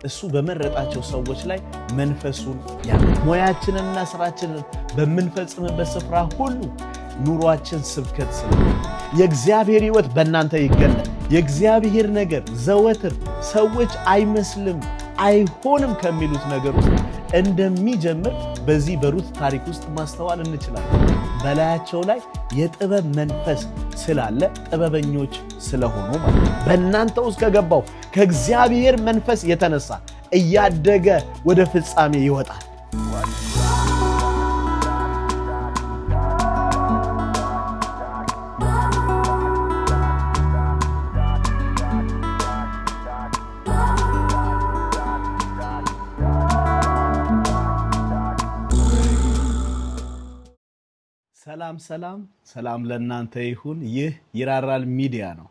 እሱ በመረጣቸው ሰዎች ላይ መንፈሱን ያመጣል። ሙያችንንና ስራችንን በምንፈጽምበት ስፍራ ሁሉ ኑሯችን ስብከት ስለሆነ የእግዚአብሔር ሕይወት በእናንተ ይገለጥ። የእግዚአብሔር ነገር ዘወትር ሰዎች አይመስልም አይሆንም ከሚሉት ነገር ውስጥ እንደሚጀምር በዚህ በሩት ታሪክ ውስጥ ማስተዋል እንችላለን። በላያቸው ላይ የጥበብ መንፈስ ስላለ ጥበበኞች ስለሆኑ ማለት ነው። በእናንተ ውስጥ ከገባው ከእግዚአብሔር መንፈስ የተነሳ እያደገ ወደ ፍጻሜ ይወጣል። ሰላም ለእናንተ ይሁን። ይህ ይራራል ሚዲያ ነው።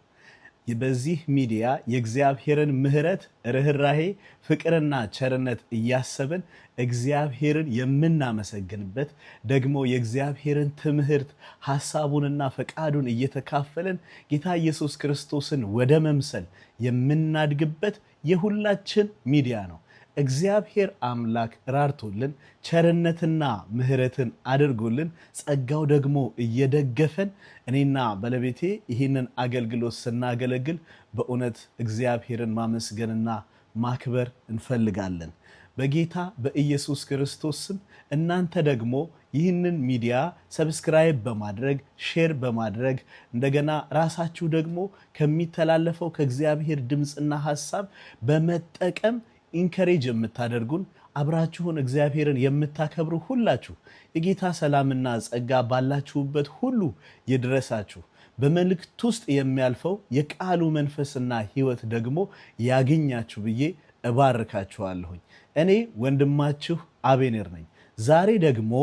በዚህ ሚዲያ የእግዚአብሔርን ምሕረት፣ ርህራሄ፣ ፍቅርና ቸርነት እያሰብን እግዚአብሔርን የምናመሰግንበት ደግሞ የእግዚአብሔርን ትምህርት ሐሳቡንና ፈቃዱን እየተካፈልን ጌታ ኢየሱስ ክርስቶስን ወደ መምሰል የምናድግበት የሁላችን ሚዲያ ነው። እግዚአብሔር አምላክ ራርቶልን ቸርነትና ምሕረትን አድርጎልን ጸጋው ደግሞ እየደገፈን እኔና ባለቤቴ ይህንን አገልግሎት ስናገለግል በእውነት እግዚአብሔርን ማመስገንና ማክበር እንፈልጋለን። በጌታ በኢየሱስ ክርስቶስ ስም እናንተ ደግሞ ይህንን ሚዲያ ሰብስክራይብ በማድረግ ሼር በማድረግ እንደገና ራሳችሁ ደግሞ ከሚተላለፈው ከእግዚአብሔር ድምፅና ሐሳብ በመጠቀም ኢንከሬጅ የምታደርጉን አብራችሁን እግዚአብሔርን የምታከብሩ ሁላችሁ የጌታ ሰላምና ጸጋ ባላችሁበት ሁሉ ይድረሳችሁ። በመልእክት ውስጥ የሚያልፈው የቃሉ መንፈስና ሕይወት ደግሞ ያገኛችሁ ብዬ እባርካችኋለሁኝ። እኔ ወንድማችሁ አቤኔር ነኝ። ዛሬ ደግሞ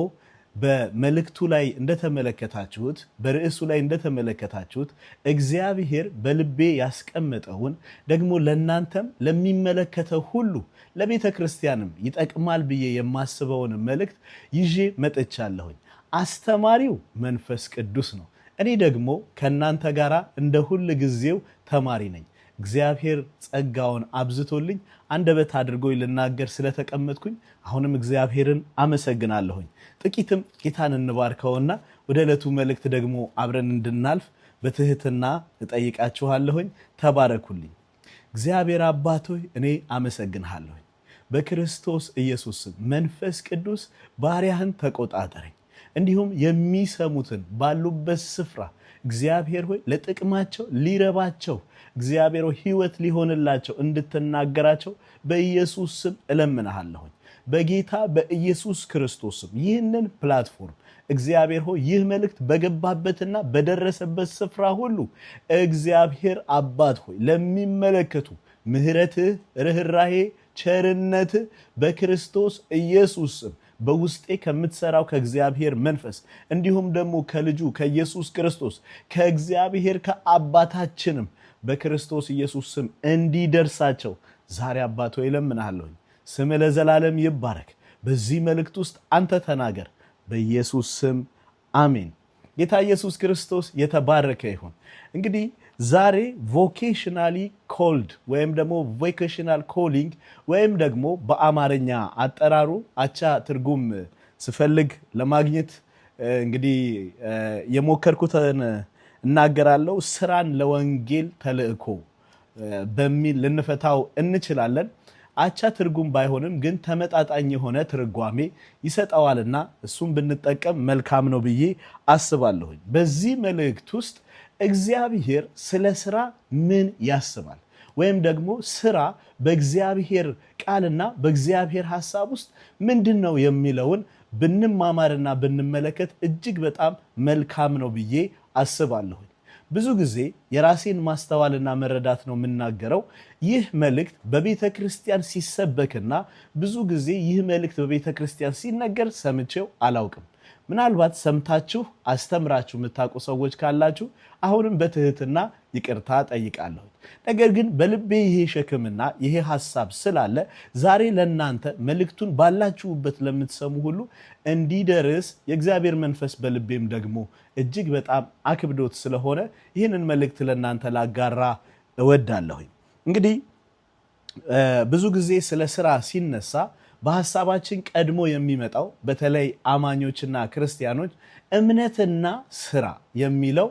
በመልእክቱ ላይ እንደተመለከታችሁት በርዕሱ ላይ እንደተመለከታችሁት እግዚአብሔር በልቤ ያስቀመጠውን ደግሞ ለእናንተም ለሚመለከተው ሁሉ ለቤተ ክርስቲያንም ይጠቅማል ብዬ የማስበውን መልእክት ይዤ መጥቻለሁኝ። አስተማሪው መንፈስ ቅዱስ ነው። እኔ ደግሞ ከእናንተ ጋር እንደ ሁል ጊዜው ተማሪ ነኝ። እግዚአብሔር ጸጋውን አብዝቶልኝ አንደበት አድርጎኝ ልናገር ስለተቀመጥኩኝ አሁንም እግዚአብሔርን አመሰግናለሁኝ። ጥቂትም ጌታን እንባርከውና ወደ ዕለቱ መልእክት ደግሞ አብረን እንድናልፍ በትህትና እጠይቃችኋለሁኝ። ተባረኩልኝ። እግዚአብሔር አባት ሆይ እኔ አመሰግንሃለሁኝ። በክርስቶስ ኢየሱስ መንፈስ ቅዱስ ባሪያህን ተቆጣጠረኝ። እንዲሁም የሚሰሙትን ባሉበት ስፍራ እግዚአብሔር ሆይ ለጥቅማቸው ሊረባቸው እግዚአብሔር ሆይ ሕይወት ሊሆንላቸው እንድትናገራቸው በኢየሱስ ስም እለምንሃለሁኝ። በጌታ በኢየሱስ ክርስቶስ ስም ይህንን ፕላትፎርም እግዚአብሔር ሆይ ይህ መልእክት በገባበትና በደረሰበት ስፍራ ሁሉ እግዚአብሔር አባት ሆይ ለሚመለከቱ ምሕረትህ፣ ርህራሄ፣ ቸርነትህ በክርስቶስ ኢየሱስ ስም በውስጤ ከምትሰራው ከእግዚአብሔር መንፈስ እንዲሁም ደግሞ ከልጁ ከኢየሱስ ክርስቶስ ከእግዚአብሔር ከአባታችንም በክርስቶስ ኢየሱስ ስም እንዲደርሳቸው ዛሬ አባት ሆይ እለምንሃለሁ። ስም ለዘላለም ይባረክ። በዚህ መልእክት ውስጥ አንተ ተናገር፣ በኢየሱስ ስም አሜን። ጌታ ኢየሱስ ክርስቶስ የተባረከ ይሁን። እንግዲህ ዛሬ ቮኬሽናሊ ኮልድ ወይም ደግሞ ቮኬሽናል ኮሊንግ ወይም ደግሞ በአማርኛ አጠራሩ አቻ ትርጉም ስፈልግ ለማግኘት እንግዲህ የሞከርኩትን እናገራለሁ። ስራን ለወንጌል ተልእኮ በሚል ልንፈታው እንችላለን። አቻ ትርጉም ባይሆንም ግን ተመጣጣኝ የሆነ ትርጓሜ ይሰጠዋልና እሱም ብንጠቀም መልካም ነው ብዬ አስባለሁኝ። በዚህ መልእክት ውስጥ እግዚአብሔር ስለ ስራ ምን ያስባል ወይም ደግሞ ስራ በእግዚአብሔር ቃልና በእግዚአብሔር ሐሳብ ውስጥ ምንድነው የሚለውን ብንማማርና ብንመለከት እጅግ በጣም መልካም ነው ብዬ አስባለሁ። ብዙ ጊዜ የራሴን ማስተዋልና መረዳት ነው የምናገረው። ይህ መልእክት በቤተ ክርስቲያን ሲሰበክና ብዙ ጊዜ ይህ መልእክት በቤተ ክርስቲያን ሲነገር ሰምቼው አላውቅም። ምናልባት ሰምታችሁ አስተምራችሁ የምታውቁ ሰዎች ካላችሁ አሁንም በትህትና ይቅርታ ጠይቃለሁ። ነገር ግን በልቤ ይሄ ሸክምና ይሄ ሐሳብ ስላለ ዛሬ ለእናንተ መልእክቱን ባላችሁበት ለምትሰሙ ሁሉ እንዲደርስ የእግዚአብሔር መንፈስ በልቤም ደግሞ እጅግ በጣም አክብዶት ስለሆነ ይህንን መልእክት ለእናንተ ላጋራ እወዳለሁ። እንግዲህ ብዙ ጊዜ ስለ ስራ ሲነሳ በሐሳባችን ቀድሞ የሚመጣው በተለይ አማኞችና ክርስቲያኖች እምነትና ስራ የሚለው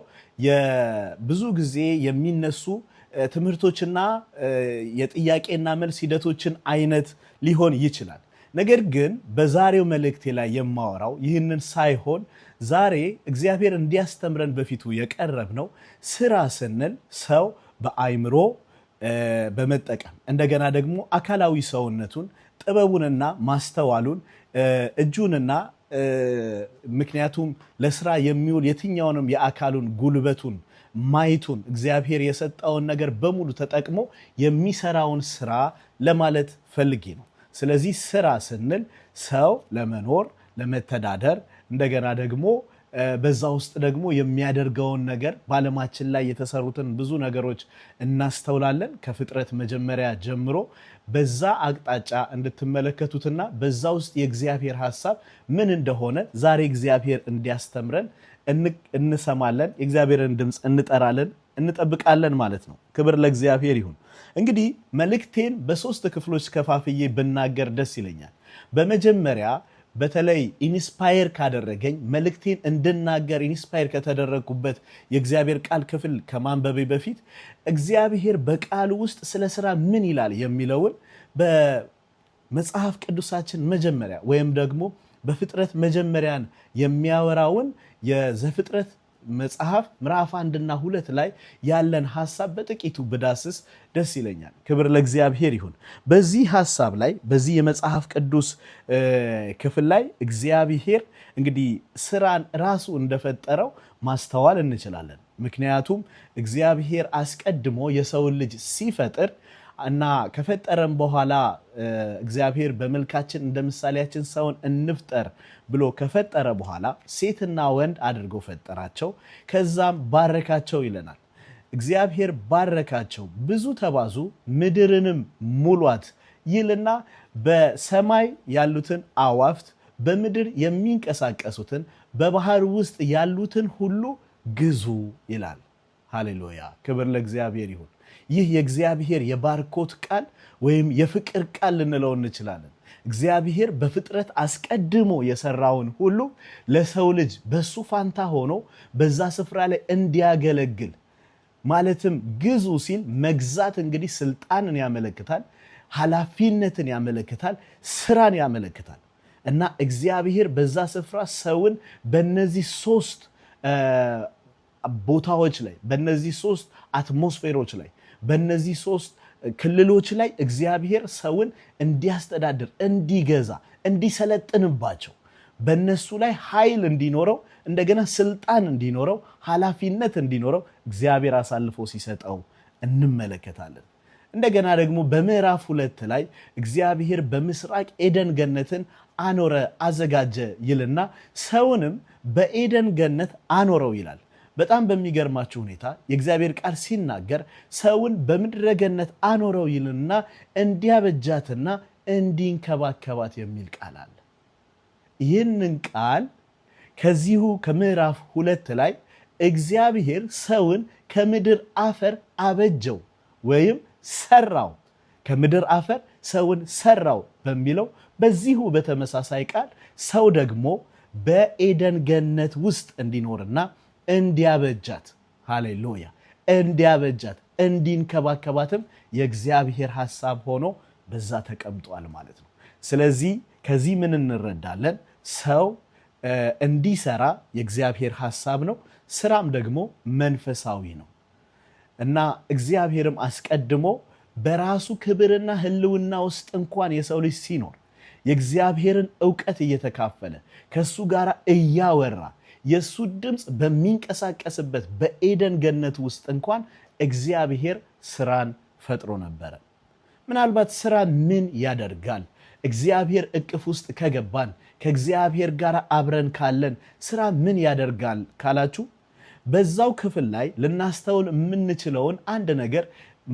ብዙ ጊዜ የሚነሱ ትምህርቶችና የጥያቄና መልስ ሂደቶችን አይነት ሊሆን ይችላል። ነገር ግን በዛሬው መልእክቴ ላይ የማወራው ይህንን ሳይሆን ዛሬ እግዚአብሔር እንዲያስተምረን በፊቱ የቀረብነው ስራ ስንል ሰው በአይምሮ በመጠቀም እንደገና ደግሞ አካላዊ ሰውነቱን ጥበቡንና ማስተዋሉን እጁንና ምክንያቱም ለስራ የሚውል የትኛውንም የአካሉን ጉልበቱን ማይቱን እግዚአብሔር የሰጠውን ነገር በሙሉ ተጠቅሞ የሚሰራውን ስራ ለማለት ፈልጌ ነው። ስለዚህ ስራ ስንል ሰው ለመኖር ለመተዳደር እንደገና ደግሞ በዛ ውስጥ ደግሞ የሚያደርገውን ነገር በዓለማችን ላይ የተሰሩትን ብዙ ነገሮች እናስተውላለን። ከፍጥረት መጀመሪያ ጀምሮ በዛ አቅጣጫ እንድትመለከቱትና በዛ ውስጥ የእግዚአብሔር ሐሳብ ምን እንደሆነ ዛሬ እግዚአብሔር እንዲያስተምረን እንሰማለን። የእግዚአብሔርን ድምፅ እንጠራለን፣ እንጠብቃለን ማለት ነው። ክብር ለእግዚአብሔር ይሁን። እንግዲህ መልእክቴን በሶስት ክፍሎች ከፋፍዬ ብናገር ደስ ይለኛል። በመጀመሪያ በተለይ ኢንስፓየር ካደረገኝ መልእክቴን እንድናገር ኢንስፓየር ከተደረግኩበት የእግዚአብሔር ቃል ክፍል ከማንበቤ በፊት እግዚአብሔር በቃሉ ውስጥ ስለ ስራ ምን ይላል የሚለውን በመጽሐፍ ቅዱሳችን መጀመሪያ ወይም ደግሞ በፍጥረት መጀመሪያን የሚያወራውን የዘፍጥረት መጽሐፍ ምዕራፍ 1 እና 2 ላይ ያለን ሐሳብ በጥቂቱ ብዳስስ ደስ ይለኛል። ክብር ለእግዚአብሔር ይሁን። በዚህ ሐሳብ ላይ በዚህ የመጽሐፍ ቅዱስ ክፍል ላይ እግዚአብሔር እንግዲህ ስራን ራሱ እንደፈጠረው ማስተዋል እንችላለን። ምክንያቱም እግዚአብሔር አስቀድሞ የሰውን ልጅ ሲፈጥር እና ከፈጠረም በኋላ እግዚአብሔር በመልካችን እንደ ምሳሌያችን ሰውን እንፍጠር ብሎ ከፈጠረ በኋላ ሴትና ወንድ አድርጎ ፈጠራቸው። ከዛም ባረካቸው ይለናል። እግዚአብሔር ባረካቸው፣ ብዙ ተባዙ፣ ምድርንም ሙሏት ይልና በሰማይ ያሉትን አዋፍት፣ በምድር የሚንቀሳቀሱትን፣ በባህር ውስጥ ያሉትን ሁሉ ግዙ ይላል። ሃሌሉያ! ክብር ለእግዚአብሔር ይሁን። ይህ የእግዚአብሔር የባርኮት ቃል ወይም የፍቅር ቃል ልንለው እንችላለን። እግዚአብሔር በፍጥረት አስቀድሞ የሰራውን ሁሉ ለሰው ልጅ በሱ ፋንታ ሆኖ በዛ ስፍራ ላይ እንዲያገለግል ማለትም ግዙ ሲል መግዛት እንግዲህ ስልጣንን ያመለክታል፣ ኃላፊነትን ያመለክታል፣ ስራን ያመለክታል። እና እግዚአብሔር በዛ ስፍራ ሰውን በእነዚህ ሶስት ቦታዎች ላይ በእነዚህ ሶስት አትሞስፌሮች ላይ በእነዚህ ሶስት ክልሎች ላይ እግዚአብሔር ሰውን እንዲያስተዳድር፣ እንዲገዛ፣ እንዲሰለጥንባቸው በእነሱ ላይ ኃይል እንዲኖረው እንደገና ስልጣን እንዲኖረው ኃላፊነት እንዲኖረው እግዚአብሔር አሳልፎ ሲሰጠው እንመለከታለን። እንደገና ደግሞ በምዕራፍ 2 ላይ እግዚአብሔር በምስራቅ ኤደን ገነትን አኖረ፣ አዘጋጀ ይልና ሰውንም በኤደን ገነት አኖረው ይላል። በጣም በሚገርማችሁ ሁኔታ የእግዚአብሔር ቃል ሲናገር ሰውን በምድረ ገነት አኖረው ይልና እንዲያበጃትና እንዲንከባከባት የሚል ቃል አለ። ይህንን ቃል ከዚሁ ከምዕራፍ 2 ላይ እግዚአብሔር ሰውን ከምድር አፈር አበጀው ወይም ሰራው፣ ከምድር አፈር ሰውን ሰራው በሚለው በዚሁ በተመሳሳይ ቃል ሰው ደግሞ በኤደን ገነት ውስጥ እንዲኖርና እንዲያበጃት፣ ሃሌሉያ፣ እንዲያበጃት እንዲንከባከባትም የእግዚአብሔር ሐሳብ ሆኖ በዛ ተቀምጧል ማለት ነው። ስለዚህ ከዚህ ምን እንረዳለን? ሰው እንዲሰራ የእግዚአብሔር ሐሳብ ነው። ስራም ደግሞ መንፈሳዊ ነው እና እግዚአብሔርም አስቀድሞ በራሱ ክብርና ሕልውና ውስጥ እንኳን የሰው ልጅ ሲኖር የእግዚአብሔርን ዕውቀት እየተካፈለ ከሱ ጋር እያወራ የሱ ድምፅ በሚንቀሳቀስበት በኤደን ገነት ውስጥ እንኳን እግዚአብሔር ስራን ፈጥሮ ነበረ። ምናልባት ስራ ምን ያደርጋል? እግዚአብሔር እቅፍ ውስጥ ከገባን ከእግዚአብሔር ጋር አብረን ካለን ስራ ምን ያደርጋል ካላችሁ በዛው ክፍል ላይ ልናስተውል የምንችለውን አንድ ነገር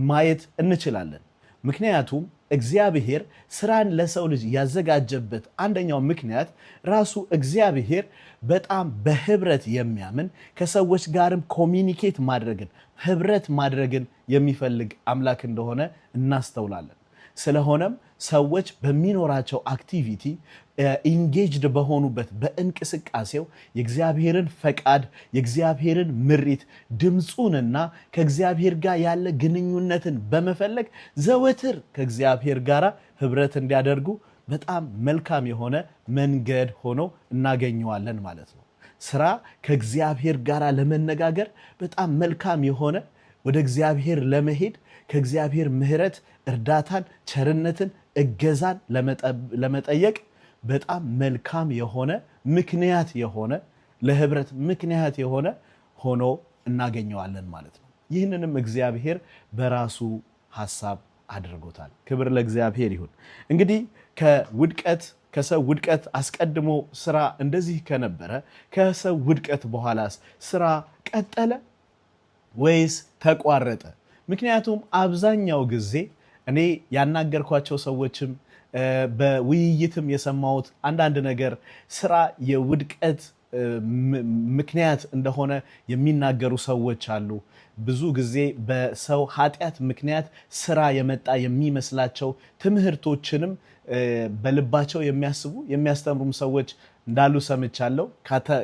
ማየት እንችላለን። ምክንያቱም እግዚአብሔር ስራን ለሰው ልጅ ያዘጋጀበት አንደኛው ምክንያት ራሱ እግዚአብሔር በጣም በህብረት የሚያምን ከሰዎች ጋርም ኮሚኒኬት ማድረግን ህብረት ማድረግን የሚፈልግ አምላክ እንደሆነ እናስተውላለን። ስለሆነም ሰዎች በሚኖራቸው አክቲቪቲ ኢንጌጅድ በሆኑበት በእንቅስቃሴው የእግዚአብሔርን ፈቃድ የእግዚአብሔርን ምሪት ድምጹንና ከእግዚአብሔር ጋር ያለ ግንኙነትን በመፈለግ ዘወትር ከእግዚአብሔር ጋር ህብረት እንዲያደርጉ በጣም መልካም የሆነ መንገድ ሆኖ እናገኘዋለን ማለት ነው። ስራ ከእግዚአብሔር ጋር ለመነጋገር በጣም መልካም የሆነ ወደ እግዚአብሔር ለመሄድ ከእግዚአብሔር ምህረት እርዳታን ቸርነትን እገዛን ለመጠየቅ በጣም መልካም የሆነ ምክንያት የሆነ ለህብረት ምክንያት የሆነ ሆኖ እናገኘዋለን ማለት ነው። ይህንንም እግዚአብሔር በራሱ ሐሳብ አድርጎታል። ክብር ለእግዚአብሔር ይሁን። እንግዲህ ከሰው ውድቀት አስቀድሞ ስራ እንደዚህ ከነበረ ከሰው ውድቀት በኋላስ ስራ ቀጠለ ወይስ ተቋረጠ? ምክንያቱም አብዛኛው ጊዜ እኔ ያናገርኳቸው ሰዎችም በውይይትም የሰማሁት አንዳንድ ነገር ስራ የውድቀት ምክንያት እንደሆነ የሚናገሩ ሰዎች አሉ። ብዙ ጊዜ በሰው ኃጢአት ምክንያት ስራ የመጣ የሚመስላቸው ትምህርቶችንም በልባቸው የሚያስተምሩም ሰዎች እንዳሉ ሰምቻለሁ።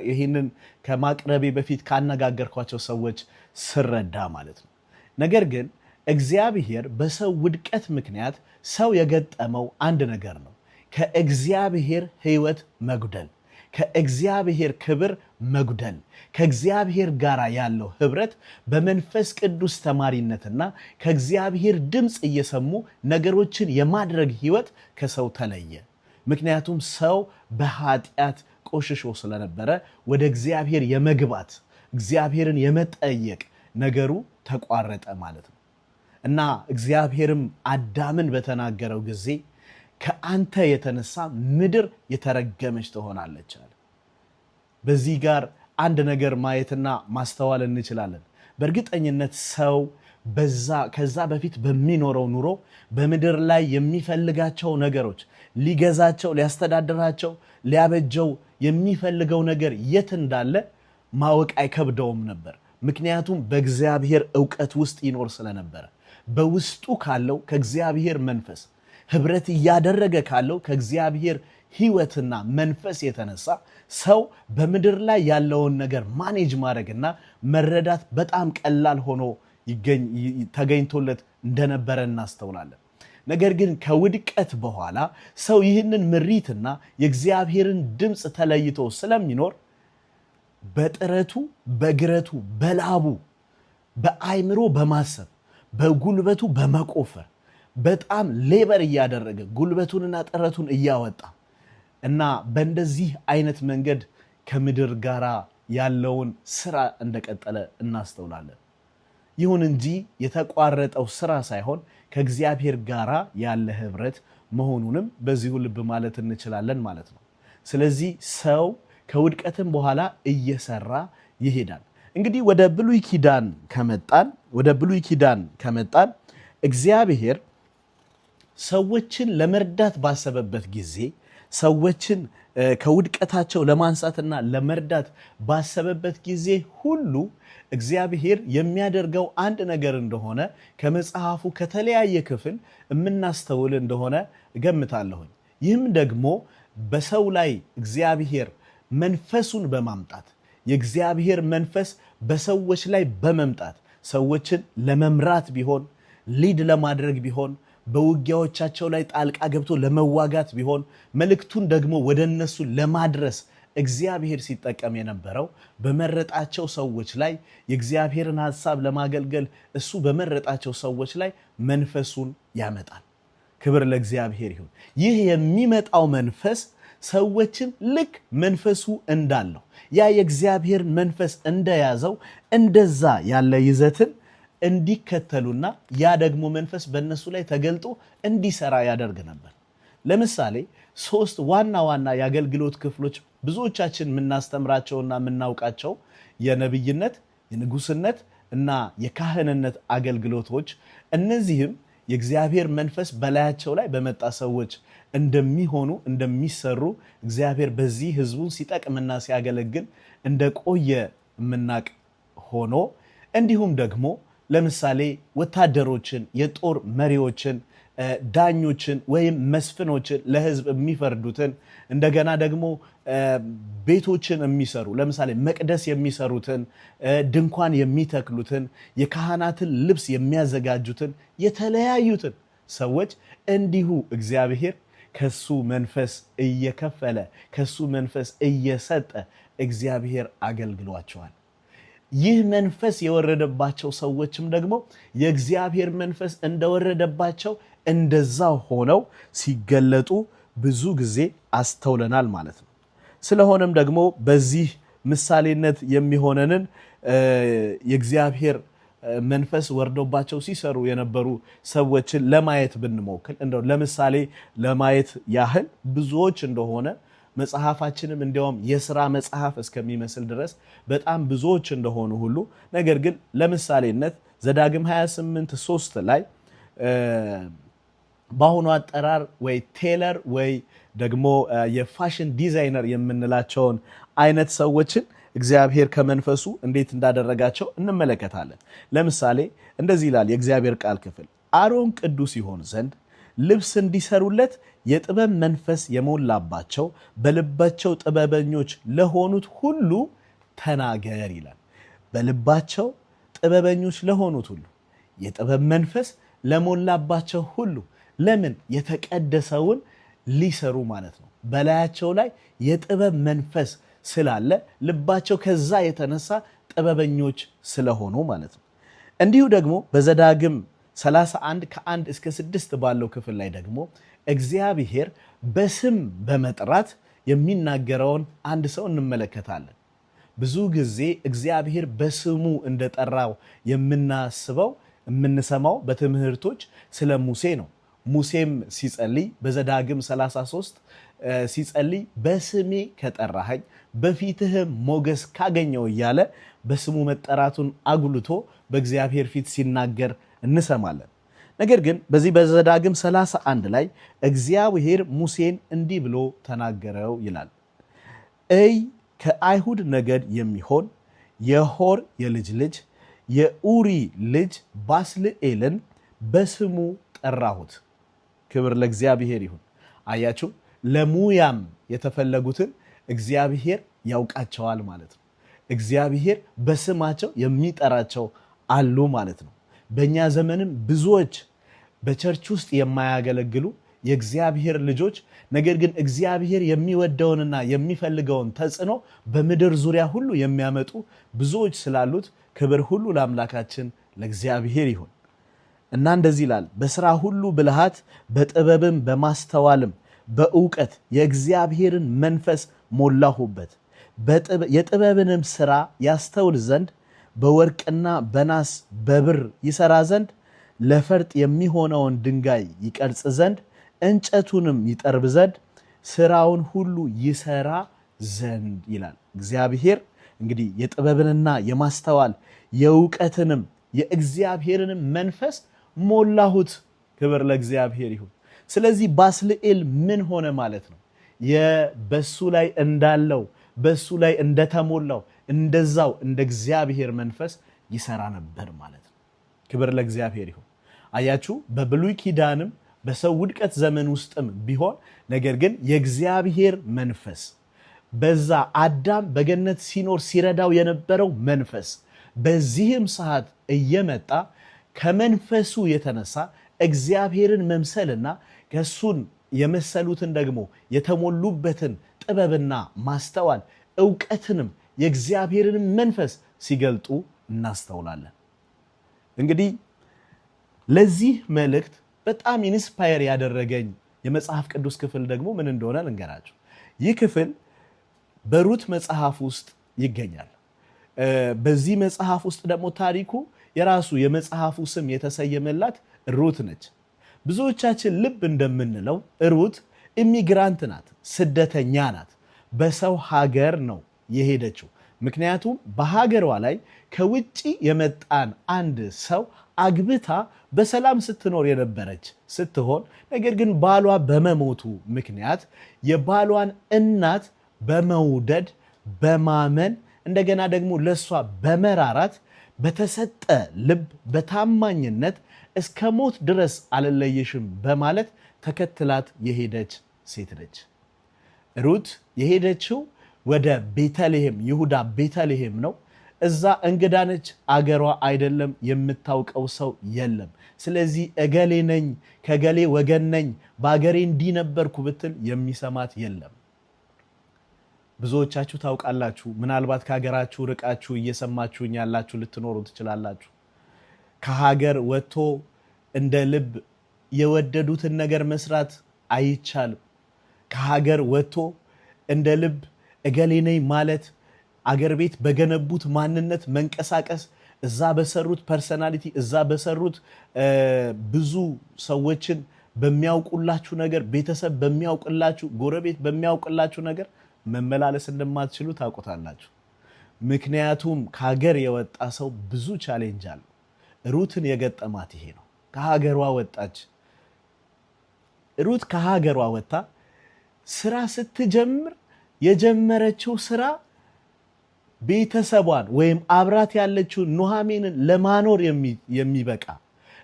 ይህንን ከማቅረቤ በፊት ካነጋገርኳቸው ሰዎች ስረዳ ማለት ነው። ነገር ግን እግዚአብሔር በሰው ውድቀት ምክንያት ሰው የገጠመው አንድ ነገር ነው። ከእግዚአብሔር ሕይወት መጉደል፣ ከእግዚአብሔር ክብር መጉደል፣ ከእግዚአብሔር ጋር ያለው ህብረት በመንፈስ ቅዱስ ተማሪነትና ከእግዚአብሔር ድምፅ እየሰሙ ነገሮችን የማድረግ ህይወት ከሰው ተለየ። ምክንያቱም ሰው በኃጢአት ቆሽሾ ስለነበረ ወደ እግዚአብሔር የመግባት እግዚአብሔርን የመጠየቅ ነገሩ ተቋረጠ ማለት ነው። እና እግዚአብሔርም አዳምን በተናገረው ጊዜ ከአንተ የተነሳ ምድር የተረገመች ትሆናለች አለ። በዚህ ጋር አንድ ነገር ማየትና ማስተዋል እንችላለን። በእርግጠኝነት ሰው ከዛ በፊት በሚኖረው ኑሮ በምድር ላይ የሚፈልጋቸው ነገሮች ሊገዛቸው፣ ሊያስተዳድራቸው፣ ሊያበጀው የሚፈልገው ነገር የት እንዳለ ማወቅ አይከብደውም ነበር። ምክንያቱም በእግዚአብሔር ዕውቀት ውስጥ ይኖር ስለነበረ በውስጡ ካለው ከእግዚአብሔር መንፈስ ህብረት እያደረገ ካለው ከእግዚአብሔር ህይወትና መንፈስ የተነሳ ሰው በምድር ላይ ያለውን ነገር ማኔጅ ማድረግና መረዳት በጣም ቀላል ሆኖ ተገኝቶለት እንደነበረ እናስተውላለን። ነገር ግን ከውድቀት በኋላ ሰው ይህንን ምሪትና የእግዚአብሔርን ድምፅ ተለይቶ ስለሚኖር በጥረቱ፣ በግረቱ፣ በላቡ፣ በአይምሮ በማሰብ በጉልበቱ በመቆፈር በጣም ሌበር እያደረገ ጉልበቱንና ጥረቱን እያወጣ እና በእንደዚህ አይነት መንገድ ከምድር ጋር ያለውን ስራ እንደቀጠለ እናስተውላለን። ይሁን እንጂ የተቋረጠው ስራ ሳይሆን ከእግዚአብሔር ጋር ያለ ህብረት መሆኑንም በዚሁ ልብ ማለት እንችላለን ማለት ነው። ስለዚህ ሰው ከውድቀትም በኋላ እየሰራ ይሄዳል። እንግዲህ ወደ ብሉይ ኪዳን ከመጣን እግዚአብሔር ሰዎችን ለመርዳት ባሰበበት ጊዜ ሰዎችን ከውድቀታቸው ለማንሳትና ለመርዳት ባሰበበት ጊዜ ሁሉ እግዚአብሔር የሚያደርገው አንድ ነገር እንደሆነ ከመጽሐፉ ከተለያየ ክፍል የምናስተውል እንደሆነ እገምታለሁኝ። ይህም ደግሞ በሰው ላይ እግዚአብሔር መንፈሱን በማምጣት የእግዚአብሔር መንፈስ በሰዎች ላይ በመምጣት ሰዎችን ለመምራት ቢሆን፣ ሊድ ለማድረግ ቢሆን፣ በውጊያዎቻቸው ላይ ጣልቃ ገብቶ ለመዋጋት ቢሆን፣ መልእክቱን ደግሞ ወደ እነሱ ለማድረስ እግዚአብሔር ሲጠቀም የነበረው በመረጣቸው ሰዎች ላይ የእግዚአብሔርን ሐሳብ ለማገልገል እሱ በመረጣቸው ሰዎች ላይ መንፈሱን ያመጣል። ክብር ለእግዚአብሔር ይሁን። ይህ የሚመጣው መንፈስ ሰዎችን ልክ መንፈሱ እንዳለው ያ የእግዚአብሔር መንፈስ እንደያዘው እንደዛ ያለ ይዘትን እንዲከተሉና ያ ደግሞ መንፈስ በእነሱ ላይ ተገልጦ እንዲሰራ ያደርግ ነበር። ለምሳሌ 3 ዋና ዋና የአገልግሎት ክፍሎች ብዙዎቻችን የምናስተምራቸውና የምናውቃቸው የነብይነት፣ የንጉስነት እና የካህንነት አገልግሎቶች፣ እነዚህም የእግዚአብሔር መንፈስ በላያቸው ላይ በመጣ ሰዎች እንደሚሰሩ እግዚአብሔር በዚህ ህዝቡን ሲጠቅምና ሲያገለግል እንደቆየ የምናቅ ሆኖ እንዲሁም ደግሞ ለምሳሌ ወታደሮችን፣ የጦር መሪዎችን ዳኞችን ወይም መስፍኖችን ለህዝብ የሚፈርዱትን እንደገና ደግሞ ቤቶችን የሚሰሩ ለምሳሌ መቅደስ የሚሰሩትን ድንኳን የሚተክሉትን የካህናትን ልብስ የሚያዘጋጁትን የተለያዩትን ሰዎች እንዲሁ እግዚአብሔር ከሱ መንፈስ እየከፈለ ከሱ መንፈስ እየሰጠ እግዚአብሔር አገልግሏቸዋል። ይህ መንፈስ የወረደባቸው ሰዎችም ደግሞ የእግዚአብሔር መንፈስ እንደወረደባቸው እንደዛው ሆነው ሲገለጡ ብዙ ጊዜ አስተውለናል ማለት ነው። ስለሆነም ደግሞ በዚህ ምሳሌነት የሚሆነንን የእግዚአብሔር መንፈስ ወርዶባቸው ሲሰሩ የነበሩ ሰዎችን ለማየት ብንሞክር እንደው ለምሳሌ ለማየት ያህል ብዙዎች እንደሆነ መጽሐፋችንም እንዲያውም የሥራ መጽሐፍ እስከሚመስል ድረስ በጣም ብዙዎች እንደሆኑ ሁሉ ነገር ግን ለምሳሌነት ዘዳግም 28:3 ላይ በአሁኑ አጠራር ወይ ቴለር ወይ ደግሞ የፋሽን ዲዛይነር የምንላቸውን አይነት ሰዎችን እግዚአብሔር ከመንፈሱ እንዴት እንዳደረጋቸው እንመለከታለን። ለምሳሌ እንደዚህ ይላል የእግዚአብሔር ቃል ክፍል፣ አሮን ቅዱስ ይሆን ዘንድ ልብስ እንዲሰሩለት የጥበብ መንፈስ የሞላባቸው በልባቸው ጥበበኞች ለሆኑት ሁሉ ተናገር ይላል። በልባቸው ጥበበኞች ለሆኑት ሁሉ የጥበብ መንፈስ ለሞላባቸው ሁሉ ለምን? የተቀደሰውን ሊሰሩ ማለት ነው። በላያቸው ላይ የጥበብ መንፈስ ስላለ ልባቸው ከዛ የተነሳ ጥበበኞች ስለሆኑ ማለት ነው። እንዲሁ ደግሞ በዘዳግም 31 ከ1 እስከ 6 ባለው ክፍል ላይ ደግሞ እግዚአብሔር በስም በመጥራት የሚናገረውን አንድ ሰው እንመለከታለን። ብዙ ጊዜ እግዚአብሔር በስሙ እንደጠራው የምንሰማው በትምህርቶች ስለ ሙሴ ነው። ሙሴም ሲጸልይ በዘዳግም 33 ሲጸልይ በስሜ ከጠራኸኝ በፊትህም ሞገስ ካገኘው እያለ በስሙ መጠራቱን አጉልቶ በእግዚአብሔር ፊት ሲናገር እንሰማለን። ነገር ግን በዚህ በዘዳግም 31 ላይ እግዚአብሔር ሙሴን እንዲህ ብሎ ተናገረው ይላል። ከአይሁድ ነገድ የሚሆን የሆር የልጅ ልጅ የኡሪ ልጅ ባስልኤልን በስሙ ጠራሁት። ክብር ለእግዚአብሔር ይሁን። አያችሁ፣ ለሙያም የተፈለጉትን እግዚአብሔር ያውቃቸዋል ማለት ነው። እግዚአብሔር በስማቸው የሚጠራቸው አሉ ማለት ነው። በእኛ ዘመንም ብዙዎች በቸርች ውስጥ የማያገለግሉ የእግዚአብሔር ልጆች ነገር ግን እግዚአብሔር የሚወደውንና የሚፈልገውን ተጽዕኖ በምድር ዙሪያ ሁሉ የሚያመጡ ብዙዎች ስላሉት ክብር ሁሉ ለአምላካችን ለእግዚአብሔር ይሁን እና እንደዚህ ይላል፣ በሥራ ሁሉ ብልሃት በጥበብም በማስተዋልም በእውቀት የእግዚአብሔርን መንፈስ ሞላሁበት፣ የጥበብንም ሥራ ያስተውል ዘንድ በወርቅና በናስ በብር ይሰራ ዘንድ ለፈርጥ የሚሆነውን ድንጋይ ይቀርጽ ዘንድ እንጨቱንም ይጠርብ ዘንድ ስራውን ሁሉ ይሰራ ዘንድ ይላል። እግዚአብሔር እንግዲህ የጥበብንና የማስተዋል የእውቀትንም የእግዚአብሔርንም መንፈስ ሞላሁት። ክብር ለእግዚአብሔር ይሁን። ስለዚህ ባስልኤል ምን ሆነ ማለት ነው? በሱ ላይ እንዳለው በሱ ላይ እንደተሞላው እንደዛው እንደ እግዚአብሔር መንፈስ ይሰራ ነበር ማለት ነው። ክብር ለእግዚአብሔር ይሁን። አያችሁ፣ በብሉይ ኪዳንም በሰው ውድቀት ዘመን ውስጥም ቢሆን ነገር ግን የእግዚአብሔር መንፈስ በዛ አዳም በገነት ሲኖር ሲረዳው የነበረው መንፈስ በዚህም ሰዓት እየመጣ ከመንፈሱ የተነሳ እግዚአብሔርን መምሰልና ከሱን የመሰሉትን ደግሞ የተሞሉበትን ጥበብና ማስተዋል ዕውቀትንም የእግዚአብሔርን መንፈስ ሲገልጡ እናስተውላለን። እንግዲህ ለዚህ መልእክት በጣም ኢንስፓየር ያደረገኝ የመጽሐፍ ቅዱስ ክፍል ደግሞ ምን እንደሆነ ልንገራችሁ። ይህ ክፍል በሩት መጽሐፍ ውስጥ ይገኛል። በዚህ መጽሐፍ ውስጥ ደግሞ ታሪኩ የራሱ የመጽሐፉ ስም የተሰየመላት ሩት ነች። ብዙዎቻችን ልብ እንደምንለው ሩት ኢሚግራንት ናት፣ ስደተኛ ናት። በሰው ሀገር ነው የሄደችው። ምክንያቱም በሀገሯ ላይ ከውጪ የመጣን አንድ ሰው አግብታ በሰላም ስትኖር የነበረች ስትሆን ነገር ግን ባሏ በመሞቱ ምክንያት የባሏን እናት በመውደድ በማመን እንደገና ደግሞ ለሷ በመራራት በተሰጠ ልብ በታማኝነት እስከ ሞት ድረስ አልለየሽም በማለት ተከትላት የሄደች ሴት ነች። ሩት የሄደችው ወደ ቤተልሔም ይሁዳ ቤተልሔም ነው። እዛ እንግዳ ነች፣ አገሯ አይደለም፣ የምታውቀው ሰው የለም። ስለዚህ እገሌ ነኝ ከገሌ ወገን ነኝ በአገሬ እንዲህ ነበርኩ ብትል የሚሰማት የለም። ብዙዎቻችሁ ታውቃላችሁ፣ ምናልባት ከሀገራችሁ ርቃችሁ እየሰማችሁኝ ያላችሁ ልትኖሩ ትችላላችሁ። ከሀገር ወጥቶ እንደ ልብ የወደዱትን ነገር መስራት አይቻልም። ከሀገር ወጥቶ እንደ ልብ እገሌ ነኝ ማለት አገር ቤት በገነቡት ማንነት መንቀሳቀስ እዛ በሰሩት ፐርሰናሊቲ እዛ በሰሩት ብዙ ሰዎችን በሚያውቁላችሁ ነገር ቤተሰብ በሚያውቅላችሁ ጎረቤት በሚያውቅላችሁ ነገር መመላለስ እንደማትችሉ ታውቁታላችሁ። ምክንያቱም ከሀገር የወጣ ሰው ብዙ ቻሌንጅ አለ። ሩትን የገጠማት ይሄ ነው። ከሀገሯ ወጣች። ሩት ከሀገሯ ወጣ ስራ ስትጀምር የጀመረችው ስራ ቤተሰቧን ወይም አብራት ያለችው ኑሃሚንን ለማኖር የሚበቃ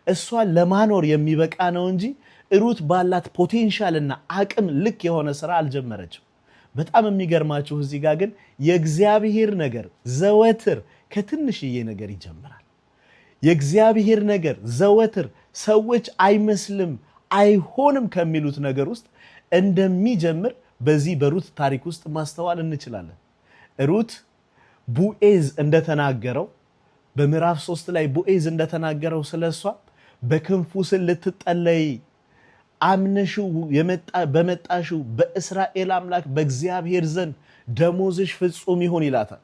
እሷን ለማኖር የሚበቃ ነው እንጂ ሩት ባላት ፖቴንሻልና አቅም ልክ የሆነ ስራ አልጀመረችም። በጣም የሚገርማችሁ እዚህ ጋር ግን የእግዚአብሔር ነገር ዘወትር ከትንሽዬ ነገር ይጀምራል። የእግዚአብሔር ነገር ዘወትር ሰዎች አይመስልም አይሆንም ከሚሉት ነገር ውስጥ እንደሚጀምር በዚህ በሩት ታሪክ ውስጥ ማስተዋል እንችላለን። ሩት ቡኤዝ እንደተናገረው በምዕራፍ 3 ላይ ቡኤዝ እንደተናገረው ስለሷ በክንፉ ስር ልትጠለይ አምነሽው በመጣሽው በእስራኤል አምላክ በእግዚአብሔር ዘንድ ደሞዝሽ ፍጹም ይሁን ይላታል።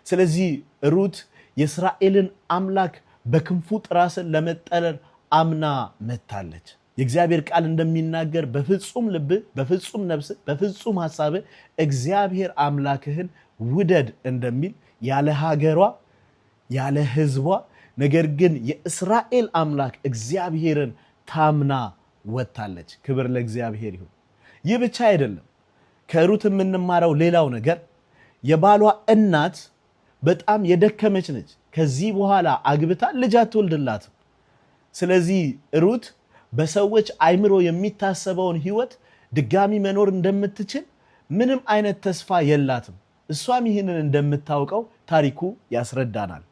ስለዚህ ሩት የእስራኤልን አምላክ በክንፉ ጥላ ስር ለመጠለል አምና መታለች። የእግዚአብሔር ቃል እንደሚናገር በፍጹም ልብ በፍጹም ነፍስ በፍጹም ሐሳብ እግዚአብሔር አምላክህን ውደድ እንደሚል ያለ ሀገሯ ያለ ሕዝቧ ነገር ግን የእስራኤል አምላክ እግዚአብሔርን ታምና ወጣለች። ክብር ለእግዚአብሔር ይሁን። ይህ ብቻ አይደለም። ከሩት የምንማረው ሌላው ነገር የባሏ እናት በጣም የደከመች ነች። ከዚህ በኋላ አግብታ ልጅ አትወልድላትም። ስለዚህ ሩት በሰዎች አይምሮ የሚታሰበውን ህይወት ድጋሚ መኖር እንደምትችል ምንም አይነት ተስፋ የላትም። እሷም ይህንን እንደምታውቀው ታሪኩ ያስረዳናል።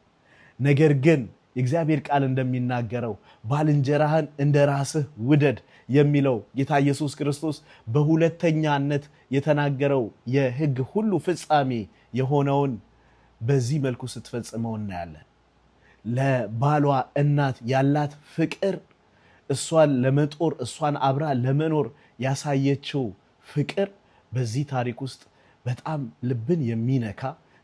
ነገር ግን የእግዚአብሔር ቃል እንደሚናገረው ባልንጀራህን እንደ ራስህ ውደድ የሚለው ጌታ ኢየሱስ ክርስቶስ በሁለተኛነት የተናገረው የህግ ሁሉ ፍጻሜ የሆነውን በዚህ መልኩ ስትፈጽመው እናያለን። ለባሏ እናት ያላት ፍቅር እሷን ለመጦር እሷን አብራ ለመኖር ያሳየችው ፍቅር በዚህ ታሪክ ውስጥ በጣም ልብን የሚነካ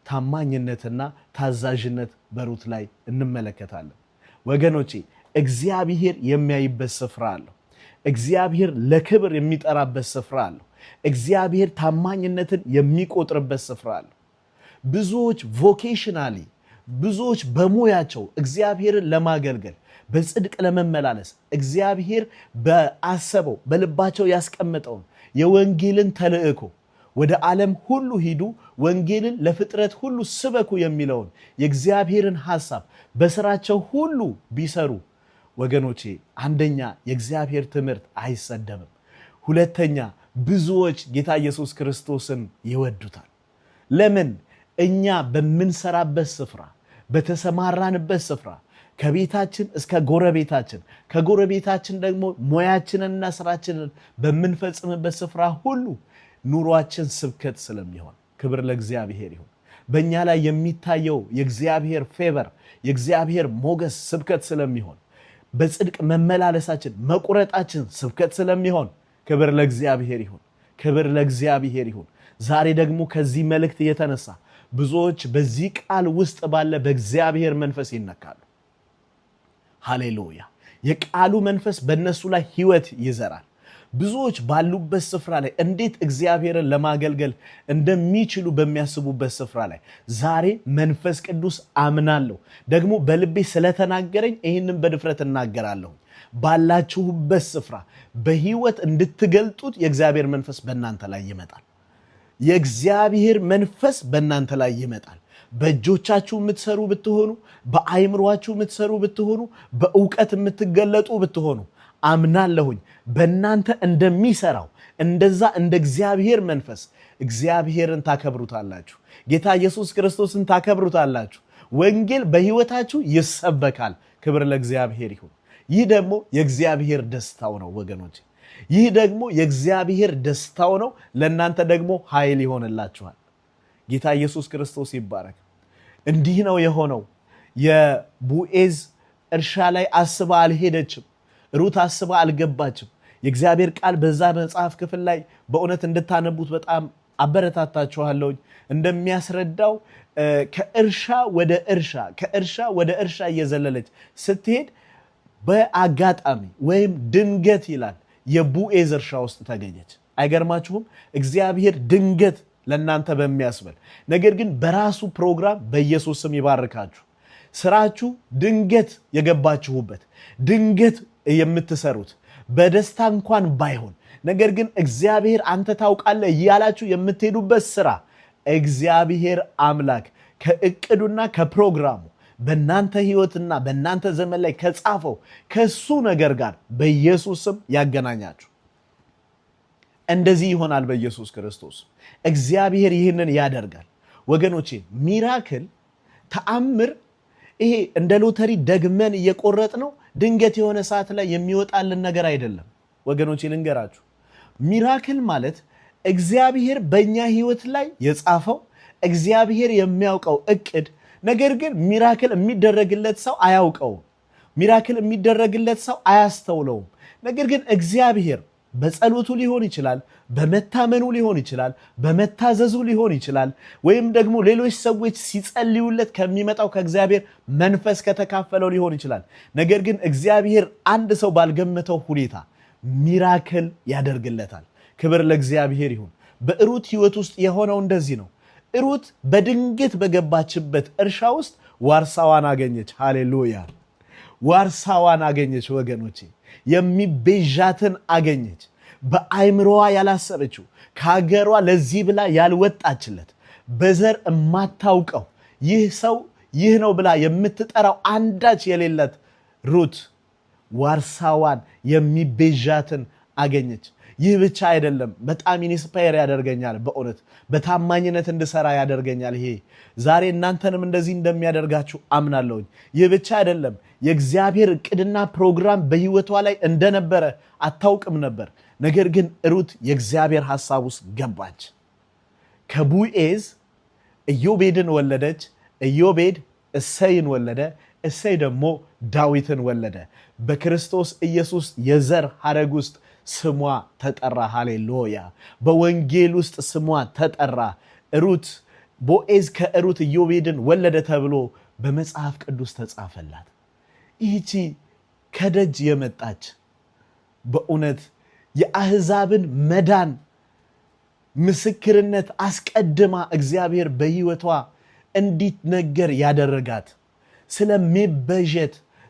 ታማኝነትና ታዛዥነት በሩት ላይ እንመለከታለን። ወገኖቼ እግዚአብሔር የሚያይበት ስፍራ አለው። እግዚአብሔር ለክብር የሚጠራበት ስፍራ አለው። እግዚአብሔር ታማኝነትን የሚቆጥርበት ስፍራ አለው። ብዙዎች ቮኬሽናሊ ብዙዎች በሙያቸው እግዚአብሔርን ለማገልገል በጽድቅ ለመመላለስ እግዚአብሔር በአሰበው በልባቸው ያስቀመጠውን የወንጌልን ተልእኮ ወደ ዓለም ሁሉ ሂዱ ወንጌልን ለፍጥረት ሁሉ ስበኩ የሚለውን የእግዚአብሔርን ሐሳብ በስራቸው ሁሉ ቢሰሩ ወገኖቼ አንደኛ የእግዚአብሔር ትምህርት አይሰደብም። ሁለተኛ ብዙዎች ጌታ ኢየሱስ ክርስቶስን ይወዱታል። ለምን? እኛ በምንሰራበት ስፍራ በተሰማራንበት ስፍራ ከቤታችን እስከ ጎረቤታችን ከጎረቤታችን ደግሞ ሙያችንንና ስራችንን በምንፈጽምበት ስፍራ ሁሉ ኑሯችን ስብከት ስለሚሆን ክብር ለእግዚአብሔር ይሁን። በእኛ ላይ የሚታየው የእግዚአብሔር ፌቨር የእግዚአብሔር ሞገስ ስብከት ስለሚሆን በጽድቅ መመላለሳችን መቁረጣችን ስብከት ስለሚሆን ክብር ለእግዚአብሔር ይሁን። ክብር ለእግዚአብሔር ይሁን። ዛሬ ደግሞ ከዚህ መልእክት የተነሳ ብዙዎች በዚህ ቃል ውስጥ ባለ በእግዚአብሔር መንፈስ ይነካሉ። ሃሌሉያ! የቃሉ መንፈስ በእነሱ ላይ ህይወት ይዘራል። ብዙዎች ባሉበት ስፍራ ላይ እንዴት እግዚአብሔርን ለማገልገል እንደሚችሉ በሚያስቡበት ስፍራ ላይ ዛሬ መንፈስ ቅዱስ አምናለሁ ደግሞ በልቤ ስለተናገረኝ ይህንን በድፍረት እናገራለሁ። ባላችሁበት ስፍራ በህይወት እንድትገልጡት የእግዚአብሔር መንፈስ በእናንተ ላይ ይመጣል። የእግዚአብሔር መንፈስ በእናንተ ላይ ይመጣል። በእጆቻችሁ የምትሰሩ ብትሆኑ፣ በአይምሯችሁ የምትሰሩ ብትሆኑ፣ በእውቀት የምትገለጡ ብትሆኑ አምናለሁኝ በእናንተ እንደሚሰራው እንደዛ እንደ እግዚአብሔር መንፈስ እግዚአብሔርን ታከብሩታላችሁ። ጌታ ኢየሱስ ክርስቶስን ታከብሩታላችሁ። ወንጌል በሕይወታችሁ ይሰበካል። ክብር ለእግዚአብሔር ይሁን። ይህ ደግሞ የእግዚአብሔር ደስታው ነው ወገኖች። ይህ ደግሞ የእግዚአብሔር ደስታው ነው። ለእናንተ ደግሞ ኃይል ይሆንላችኋል። ጌታ ኢየሱስ ክርስቶስ ይባረክ። እንዲህ ነው የሆነው። የቡኤዝ እርሻ ላይ አስባ አልሄደችም። ሩት አስባ አልገባችም። የእግዚአብሔር ቃል በዛ መጽሐፍ ክፍል ላይ በእውነት እንድታነቡት በጣም አበረታታችኋለሁ። እንደሚያስረዳው ከእርሻ ወደ እርሻ እየዘለለች ስትሄድ በአጋጣሚ ወይም ድንገት ይላል የቡኤዝ እርሻ ውስጥ ተገኘች። አይገርማችሁም? እግዚአብሔር ድንገት ለእናንተ በሚያስበል ነገር ግን በራሱ ፕሮግራም በኢየሱስ ስም ይባርካችሁ። ስራችሁ ድንገት የገባችሁበት፣ ድንገት የምትሰሩት በደስታ እንኳን ባይሆን ነገር ግን እግዚአብሔር አንተ ታውቃለህ እያላችሁ የምትሄዱበት ስራ እግዚአብሔር አምላክ ከእቅዱና ከፕሮግራሙ በእናንተ ህይወትና በእናንተ ዘመን ላይ ከጻፈው ከሱ ነገር ጋር በኢየሱስ ስም ያገናኛችሁ። እንደዚህ ይሆናል በኢየሱስ ክርስቶስ። እግዚአብሔር ይህንን ያደርጋል ወገኖቼ። ሚራክል ተአምር ይሄ እንደ ሎተሪ ደግመን እየቆረጥ ነው ድንገት የሆነ ሰዓት ላይ የሚወጣልን ነገር አይደለም ወገኖቼ። ልንገራችሁ፣ ሚራክል ማለት እግዚአብሔር በእኛ ህይወት ላይ የጻፈው እግዚአብሔር የሚያውቀው እቅድ፣ ነገር ግን ሚራክል የሚደረግለት ሰው አያውቀውም። ሚራክል የሚደረግለት ሰው አያስተውለውም። ነገር ግን እግዚአብሔር በጸሎቱ ሊሆን ይችላል፣ በመታመኑ ሊሆን ይችላል፣ በመታዘዙ ሊሆን ይችላል፣ ወይም ደግሞ ሌሎች ሰዎች ሲጸልዩለት ከሚመጣው ከእግዚአብሔር መንፈስ ከተካፈለው ሊሆን ይችላል። ነገር ግን እግዚአብሔር አንድ ሰው ባልገመተው ሁኔታ ሚራክል ያደርግለታል። ክብር ለእግዚአብሔር ይሁን። በሩት ህይወት ውስጥ የሆነው እንደዚህ ነው። ሩት በድንገት በገባችበት እርሻ ውስጥ ዋርሳዋን አገኘች። ሃሌሉያ! ዋርሳዋን አገኘች ወገኖቼ። የሚቤዣትን አገኘች። በአይምሮዋ ያላሰበችው፣ ከሀገሯ ለዚህ ብላ ያልወጣችለት፣ በዘር የማታውቀው ይህ ሰው ይህ ነው ብላ የምትጠራው አንዳች የሌላት ሩት ዋርሳዋን የሚቤዣትን አገኘች። ይህ ብቻ አይደለም፣ በጣም ኢንስፓየር ያደርገኛል። በእውነት በታማኝነት እንድሰራ ያደርገኛል። ይሄ ዛሬ እናንተንም እንደዚህ እንደሚያደርጋችሁ አምናለሁኝ። ይህ ብቻ አይደለም፣ የእግዚአብሔር እቅድና ፕሮግራም በህይወቷ ላይ እንደነበረ አታውቅም ነበር። ነገር ግን ሩት የእግዚአብሔር ሐሳብ ውስጥ ገባች። ከቡኤዝ ኢዮቤድን ወለደች። ኢዮቤድ እሰይን ወለደ። እሰይ ደግሞ ዳዊትን ወለደ። በክርስቶስ ኢየሱስ የዘር ሐረግ ውስጥ ስሟ ተጠራ። ሃሌሉያ! በወንጌል ውስጥ ስሟ ተጠራ። ሩት ቦኤዝ ከሩት ኢዮቤድን ወለደ ተብሎ በመጽሐፍ ቅዱስ ተጻፈላት። ይህቺ ከደጅ የመጣች በእውነት የአሕዛብን መዳን ምስክርነት አስቀድማ እግዚአብሔር በህይወቷ እንዲትነገር ያደረጋት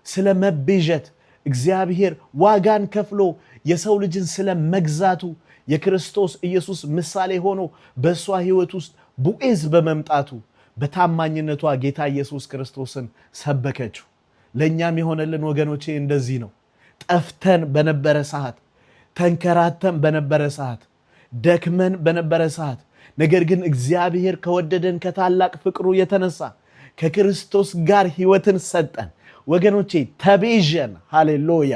ስለመቤዠት እግዚአብሔር ዋጋን ከፍሎ የሰው ልጅን ስለመግዛቱ የክርስቶስ ኢየሱስ ምሳሌ ሆኖ በእሷ ህይወት ውስጥ ቡኤዝ በመምጣቱ በታማኝነቷ ጌታ ኢየሱስ ክርስቶስን ሰበከችው። ለእኛም የሆነልን ወገኖቼ እንደዚህ ነው። ጠፍተን በነበረ ሰዓት፣ ተንከራተን በነበረ ሰዓት፣ ደክመን በነበረ ሰዓት፣ ነገር ግን እግዚአብሔር ከወደደን ከታላቅ ፍቅሩ የተነሳ ከክርስቶስ ጋር ህይወትን ሰጠን ወገኖቼ። ተቤዠን። ሃሌሉያ!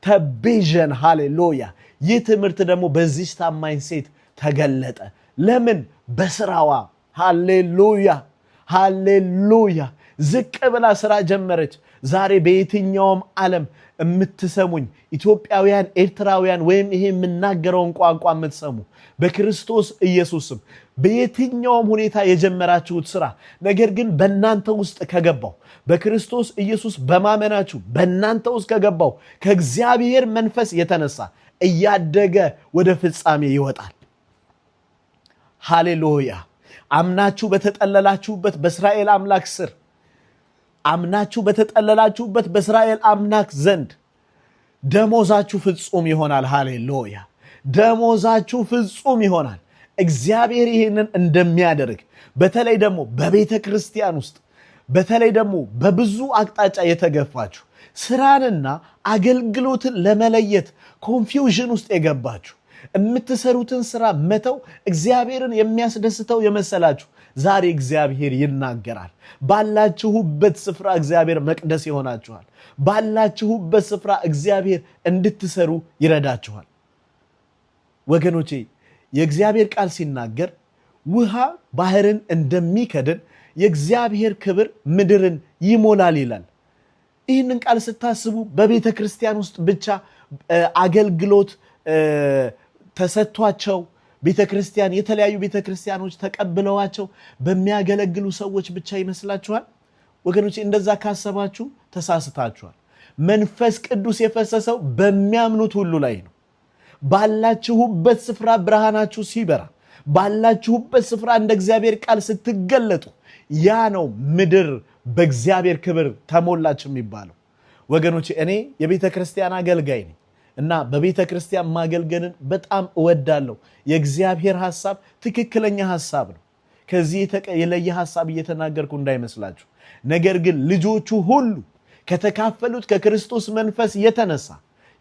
ተቤዠን። ሃሌሉያ! ይህ ትምህርት ደግሞ በዚህ ታማኝ ሴት ተገለጠ። ለምን? በስራዋ። ሃሌሉያ! ሃሌሉያ! ዝቅ ብላ ስራ ጀመረች። ዛሬ በየትኛውም ዓለም የምትሰሙኝ ኢትዮጵያውያን፣ ኤርትራውያን ወይም ይሄ የምናገረውን ቋንቋ የምትሰሙ በክርስቶስ ኢየሱስም በየትኛውም ሁኔታ የጀመራችሁት ስራ ነገር ግን በእናንተ ውስጥ ከገባው በክርስቶስ ኢየሱስ በማመናችሁ በእናንተ ውስጥ ከገባው ከእግዚአብሔር መንፈስ የተነሳ እያደገ ወደ ፍጻሜ ይወጣል። ሃሌሉያ! አምናችሁ በተጠለላችሁበት በእስራኤል አምላክ ስር አምናችሁ በተጠለላችሁበት በእስራኤል አምላክ ዘንድ ደሞዛችሁ ፍጹም ይሆናል። ሃሌሉያ! ደሞዛችሁ ፍጹም ይሆናል። እግዚአብሔር ይህንን እንደሚያደርግ በተለይ ደግሞ በቤተ ክርስቲያን ውስጥ በተለይ ደግሞ በብዙ አቅጣጫ የተገፋችሁ ስራንና አገልግሎትን ለመለየት ኮንፊውዥን ውስጥ የገባችሁ የምትሰሩትን ስራ መተው እግዚአብሔርን የሚያስደስተው የመሰላችሁ ዛሬ እግዚአብሔር ይናገራል። ባላችሁበት ስፍራ እግዚአብሔር መቅደስ ይሆናችኋል። ባላችሁበት ስፍራ እግዚአብሔር እንድትሰሩ ይረዳችኋል። ወገኖቼ የእግዚአብሔር ቃል ሲናገር ውሃ ባህርን እንደሚከድን የእግዚአብሔር ክብር ምድርን ይሞላል ይላል። ይህንን ቃል ስታስቡ በቤተ ክርስቲያን ውስጥ ብቻ አገልግሎት ተሰጥቷቸው ቤተ ክርስቲያን የተለያዩ ቤተ ክርስቲያኖች ተቀብለዋቸው በሚያገለግሉ ሰዎች ብቻ ይመስላችኋል? ወገኖቼ እንደዛ ካሰባችሁ ተሳስታችኋል። መንፈስ ቅዱስ የፈሰሰው በሚያምኑት ሁሉ ላይ ነው። ባላችሁበት ስፍራ ብርሃናችሁ ሲበራ፣ ባላችሁበት ስፍራ እንደ እግዚአብሔር ቃል ስትገለጡ ያ ነው ምድር በእግዚአብሔር ክብር ተሞላች የሚባለው። ወገኖቼ እኔ የቤተ ክርስቲያን አገልጋይ ነኝ እና በቤተ ክርስቲያን ማገልገልን በጣም እወዳለሁ። የእግዚአብሔር ሐሳብ ትክክለኛ ሐሳብ ነው። ከዚህ የለየ ሐሳብ እየተናገርኩ እንዳይመስላችሁ። ነገር ግን ልጆቹ ሁሉ ከተካፈሉት ከክርስቶስ መንፈስ የተነሳ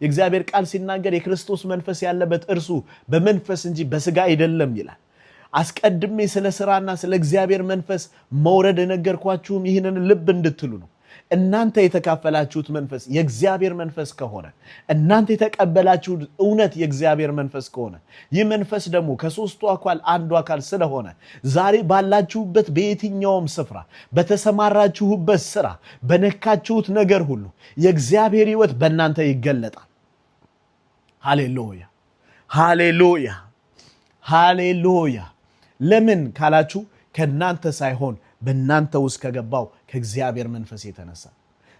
የእግዚአብሔር ቃል ሲናገር የክርስቶስ መንፈስ ያለበት እርሱ በመንፈስ እንጂ በስጋ አይደለም ይላል። አስቀድሜ ስለ ስራና ስለ እግዚአብሔር መንፈስ መውረድ የነገርኳችሁም ይህንን ልብ እንድትሉ ነው። እናንተ የተካፈላችሁት መንፈስ የእግዚአብሔር መንፈስ ከሆነ፣ እናንተ የተቀበላችሁት እውነት የእግዚአብሔር መንፈስ ከሆነ፣ ይህ መንፈስ ደግሞ ከሶስቱ አካል አንዱ አካል ስለሆነ ዛሬ ባላችሁበት በየትኛውም ስፍራ በተሰማራችሁበት ስራ በነካችሁት ነገር ሁሉ የእግዚአብሔር ሕይወት በእናንተ ይገለጣል። ሃሌሉያ ሃሌሉያ ሃሌሉያ። ለምን ካላችሁ ከናንተ ሳይሆን በእናንተ ውስጥ ከገባው ከእግዚአብሔር መንፈስ የተነሳ።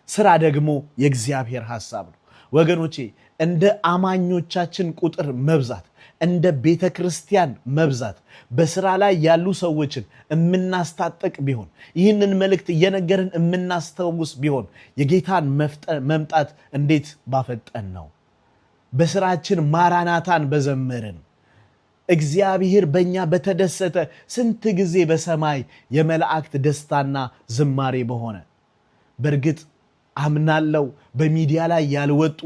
ስራ ደግሞ የእግዚአብሔር ሐሳብ ነው። ወገኖቼ እንደ አማኞቻችን ቁጥር መብዛት፣ እንደ ቤተ ክርስቲያን መብዛት በስራ ላይ ያሉ ሰዎችን የምናስታጠቅ ቢሆን፣ ይህንን መልእክት እየነገርን የምናስተውስ ቢሆን የጌታን መምጣት እንዴት ባፈጠን ነው። በስራችን ማራናታን በዘመርን እግዚአብሔር በእኛ በተደሰተ ስንት ጊዜ በሰማይ የመላእክት ደስታና ዝማሬ በሆነ። በእርግጥ አምናለው በሚዲያ ላይ ያልወጡ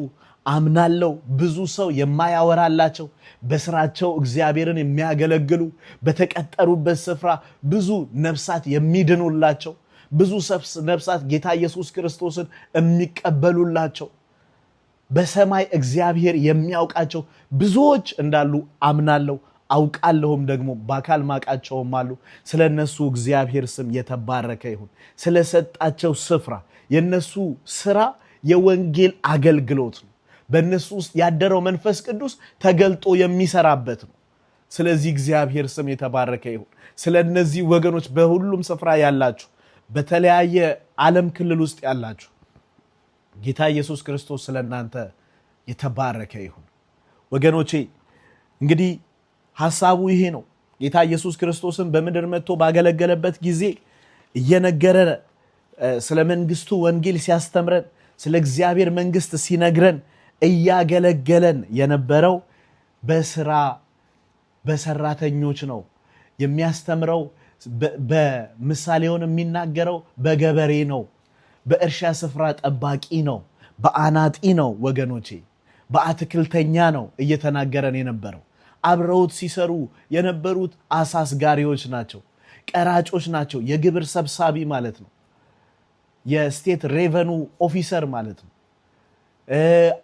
አምናለው ብዙ ሰው የማያወራላቸው በስራቸው እግዚአብሔርን የሚያገለግሉ በተቀጠሩበት ስፍራ ብዙ ነፍሳት የሚድኑላቸው ብዙ ነፍሳት ጌታ ኢየሱስ ክርስቶስን የሚቀበሉላቸው በሰማይ እግዚአብሔር የሚያውቃቸው ብዙዎች እንዳሉ አምናለሁ፣ አውቃለሁም ደግሞ በአካል ማቃቸውም አሉ። ስለነሱ እግዚአብሔር ስም የተባረከ ይሁን። ስለሰጣቸው ስፍራ የነሱ ስራ የወንጌል አገልግሎት ነው። በእነሱ ውስጥ ያደረው መንፈስ ቅዱስ ተገልጦ የሚሰራበት ነው። ስለዚህ እግዚአብሔር ስም የተባረከ ይሁን። ስለነዚህ ወገኖች በሁሉም ስፍራ ያላችሁ፣ በተለያየ ዓለም ክልል ውስጥ ያላችሁ ጌታ ኢየሱስ ክርስቶስ ስለናንተ የተባረከ ይሁን። ወገኖቼ እንግዲህ ሐሳቡ ይሄ ነው። ጌታ ኢየሱስ ክርስቶስን በምድር መጥቶ ባገለገለበት ጊዜ እየነገረ ስለ መንግስቱ ወንጌል ሲያስተምረን፣ ስለ እግዚአብሔር መንግስት ሲነግረን እያገለገለን የነበረው በሰራተኞች ነው የሚያስተምረው። በምሳሌውን የሚናገረው በገበሬ ነው፣ በእርሻ ስፍራ ጠባቂ ነው፣ በአናጢ ነው። ወገኖቼ በአትክልተኛ ነው እየተናገረን የነበረው። አብረውት ሲሰሩ የነበሩት አሳስጋሪዎች ናቸው፣ ቀራጮች ናቸው። የግብር ሰብሳቢ ማለት ነው፣ የስቴት ሬቨኑ ኦፊሰር ማለት ነው።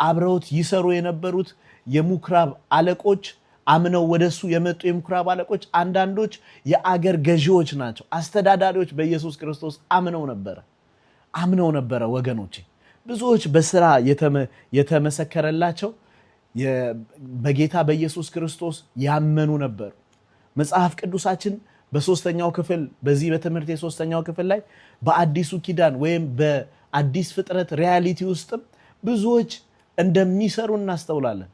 አብረውት ይሰሩ የነበሩት የምኩራብ አለቆች፣ አምነው ወደሱ የመጡ የምኩራብ አለቆች፣ አንዳንዶች የአገር ገዢዎች ናቸው፣ አስተዳዳሪዎች በኢየሱስ ክርስቶስ አምነው ነበረ። ወገኖቼ ብዙዎች በስራ የተመሰከረላቸው በጌታ በኢየሱስ ክርስቶስ ያመኑ ነበሩ። መጽሐፍ ቅዱሳችን በሶስተኛው ክፍል በዚህ በትምህርት የሶስተኛው ክፍል ላይ በአዲሱ ኪዳን ወይም በአዲስ ፍጥረት ሪያሊቲ ውስጥም ብዙዎች እንደሚሰሩ እናስተውላለን።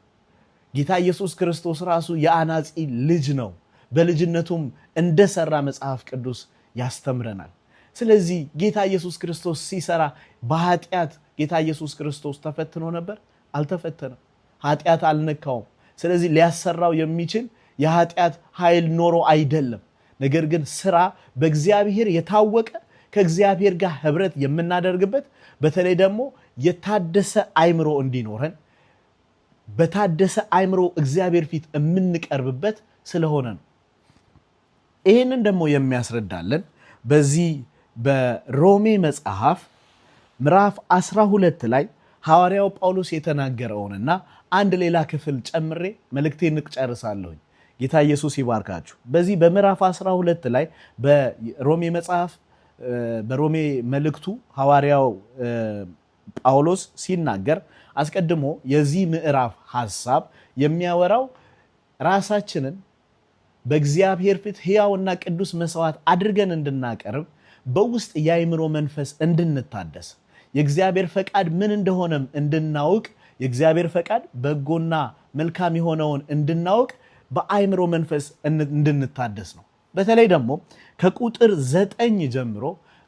ጌታ ኢየሱስ ክርስቶስ ራሱ የአናጺ ልጅ ነው። በልጅነቱም እንደሰራ መጽሐፍ ቅዱስ ያስተምረናል። ስለዚህ ጌታ ኢየሱስ ክርስቶስ ሲሰራ በኃጢአት ጌታ ኢየሱስ ክርስቶስ ተፈትኖ ነበር? አልተፈተነም። ኃጢአት አልነካውም። ስለዚህ ሊያሰራው የሚችል የኃጢአት ኃይል ኖሮ አይደለም። ነገር ግን ስራ በእግዚአብሔር የታወቀ ከእግዚአብሔር ጋር ህብረት የምናደርግበት በተለይ ደግሞ የታደሰ አይምሮ እንዲኖረን በታደሰ አይምሮ እግዚአብሔር ፊት የምንቀርብበት ስለሆነ ነው። ይህንን ደግሞ የሚያስረዳልን በዚህ በሮሜ መጽሐፍ ምዕራፍ 12 ላይ ሐዋርያው ጳውሎስ የተናገረውንና አንድ ሌላ ክፍል ጨምሬ መልእክቴን እንጨርሳለሁ። ጌታ ኢየሱስ ይባርካችሁ። በዚህ በምዕራፍ 12 ላይ በሮሜ መጽሐፍ በሮሜ መልእክቱ ሐዋርያው ጳውሎስ ሲናገር አስቀድሞ የዚህ ምዕራፍ ሐሳብ የሚያወራው ራሳችንን በእግዚአብሔር ፊት ሕያውና ቅዱስ መስዋዕት አድርገን እንድናቀርብ በውስጥ የአእምሮ መንፈስ እንድንታደስ የእግዚአብሔር ፈቃድ ምን እንደሆነም እንድናውቅ የእግዚአብሔር ፈቃድ በጎና መልካም የሆነውን እንድናውቅ በአእምሮ መንፈስ እንድንታደስ ነው። በተለይ ደግሞ ከቁጥር 9 ጀምሮ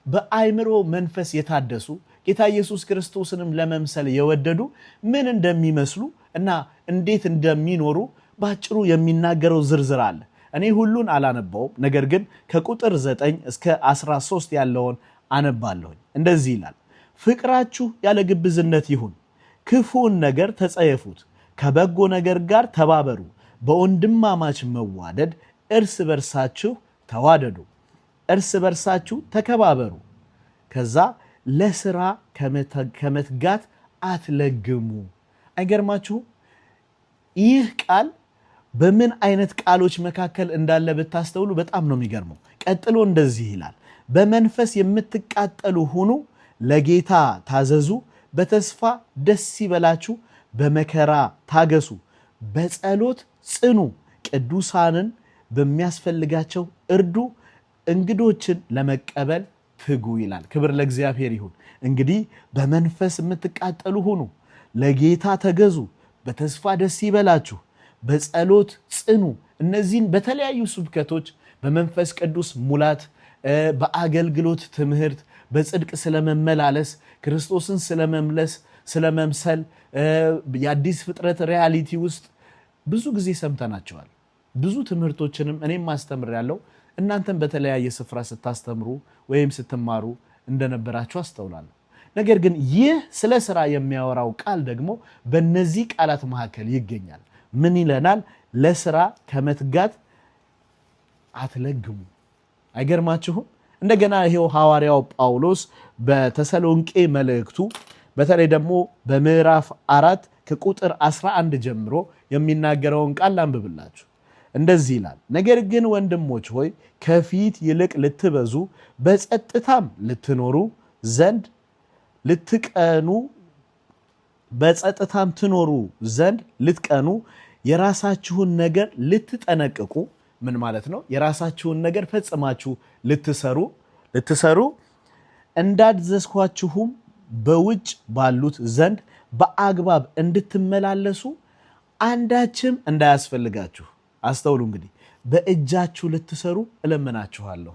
በአእምሮ መንፈስ የታደሱ ጌታ ኢየሱስ ክርስቶስንም ለመምሰል የወደዱ ምን እንደሚመስሉ እና እንዴት እንደሚኖሩ ባጭሩ የሚናገረው ዝርዝር አለ። እኔ ሁሉን አላነባውም፣ ነገር ግን ከቁጥር 9 እስከ 13 ያለውን አነባለሁ። እንደዚህ ይላል፣ ፍቅራችሁ ያለ ግብዝነት ይሁን፣ ክፉን ነገር ተጸየፉት፣ ከበጎ ነገር ጋር ተባበሩ፣ በወንድማማች መዋደድ እርስ በርሳችሁ ተዋደዱ፣ እርስ በርሳችሁ ተከባበሩ። ከዛ ለስራ ከመትጋት አትለግሙ። አይገርማችሁ? ይህ ቃል በምን አይነት ቃሎች መካከል እንዳለ ብታስተውሉ በጣም ነው የሚገርመው። ቀጥሎ እንደዚህ ይላል፣ በመንፈስ የምትቃጠሉ ሁኑ፣ ለጌታ ታዘዙ፣ በተስፋ ደስ ይበላችሁ፣ በመከራ ታገሱ፣ በጸሎት ጽኑ፣ ቅዱሳንን በሚያስፈልጋቸው እርዱ፣ እንግዶችን ለመቀበል ትጉ ይላል። ክብር ለእግዚአብሔር ይሁን። እንግዲህ በመንፈስ የምትቃጠሉ ሁኑ፣ ለጌታ ተገዙ፣ በተስፋ ደስ ይበላችሁ፣ በጸሎት ጽኑ። እነዚህን በተለያዩ ስብከቶች በመንፈስ ቅዱስ ሙላት፣ በአገልግሎት ትምህርት፣ በጽድቅ ስለመመላለስ፣ ክርስቶስን ስለመምለስ ስለመምሰል የአዲስ ፍጥረት ሪያሊቲ ውስጥ ብዙ ጊዜ ሰምተናቸዋል። ብዙ ትምህርቶችንም እኔም አስተምሬያለሁ። እናንተም በተለያየ ስፍራ ስታስተምሩ ወይም ስትማሩ እንደነበራችሁ አስተውላለሁ። ነገር ግን ይህ ስለ ስራ የሚያወራው ቃል ደግሞ በእነዚህ ቃላት መካከል ይገኛል። ምን ይለናል? ለስራ ከመትጋት አትለግሙ። አይገርማችሁም? እንደገና ይሄው ሐዋርያው ጳውሎስ በተሰሎንቄ መልእክቱ በተለይ ደግሞ በምዕራፍ 4 ከቁጥር 11 ጀምሮ የሚናገረውን ቃል አንብብላችሁ። እንደዚህ ይላል፣ ነገር ግን ወንድሞች ሆይ ከፊት ይልቅ ልትበዙ በጸጥታም ልትኖሩ ዘንድ ልትቀኑ በጸጥታም ትኖሩ ዘንድ ልትቀኑ የራሳችሁን ነገር ልትጠነቅቁ። ምን ማለት ነው? የራሳችሁን ነገር ፈጽማችሁ ልትሰሩ እንዳዘዝኳችሁም በውጭ ባሉት ዘንድ በአግባብ እንድትመላለሱ አንዳችም እንዳያስፈልጋችሁ። አስተውሉ እንግዲህ በእጃችሁ ልትሰሩ እለምናችኋለሁ።